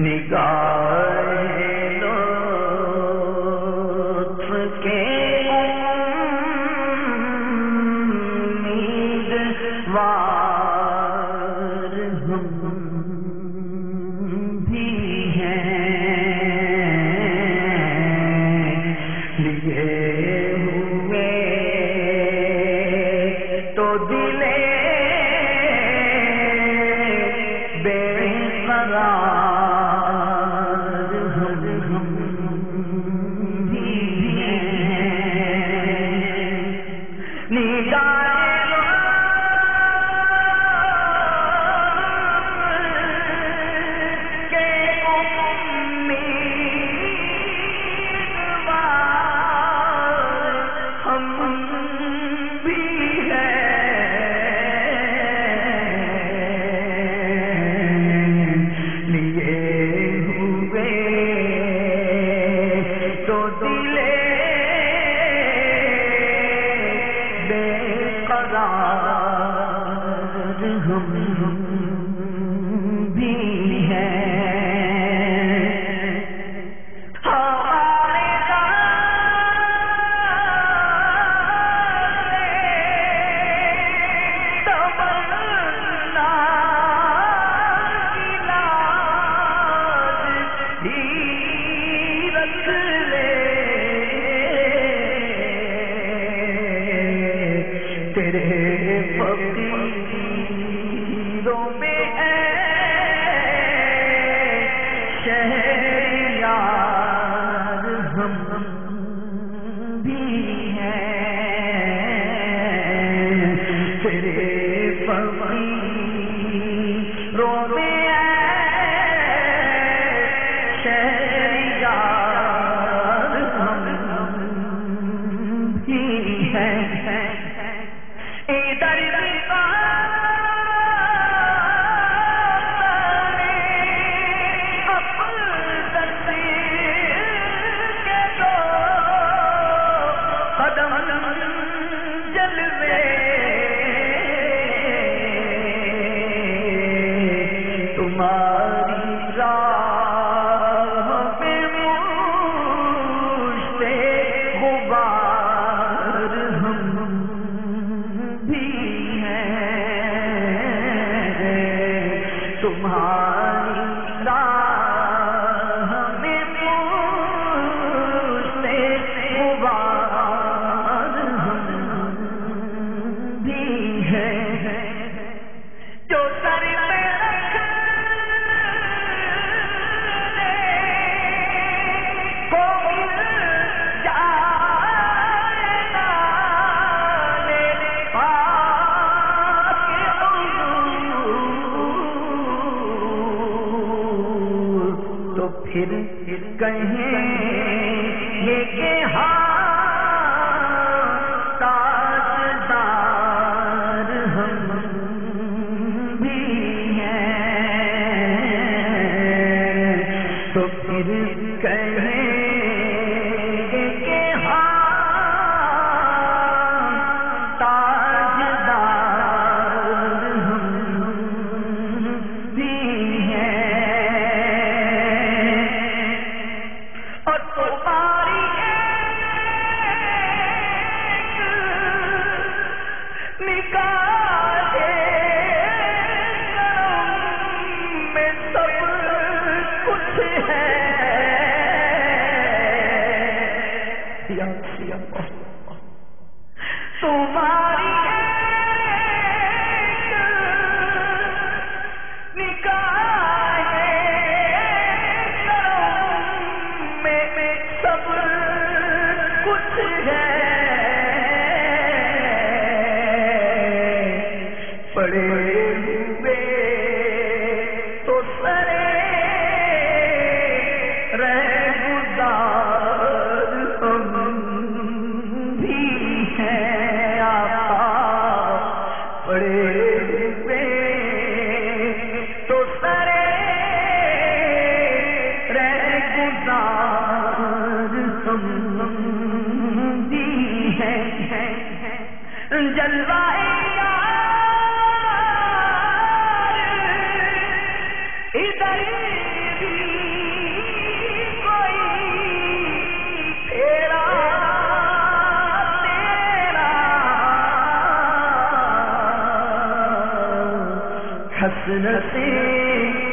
نگاہ لطف کے امیدوار ہم بھی ہیں، لیے ہوئے تو دل بے قرار ہم بھی ہیں، نگاہ کے امیدوار ہم بھی ہم بھی ہیں، ہمارے تمنا کی لاج بھی رکھ لے، تیرے فقیروں میں اے شہریار ہم بھی ہیں، تیرے فقیروں میں اے شہریار ہم بھی ہیں، ادھر تمہاری راہ پہ مجھتے غبار ہم بھی ہیں، تمہاری راہ میں مجھتے غبار ہم بھی ہیں، جو سر پہ تو پھر کہیں یہ کہ ہاں تاجدار ہم بھی ہیں، تو پھر کہیں یہ کہ ہاں تاجدار ہم بھی ہیں، اور تمہاری نگاہ کرم میں سب کچھ ہے، تمہاری نگاہ کرم میں سب کچھ ہے، پڑے ہوئے تو سرے رہگزار ہم بھی ہیں، آقا پڑے ہوئے تو سرے رہگزار ہم بھی ہیں، جلوائے ادھر بھی حسرتیں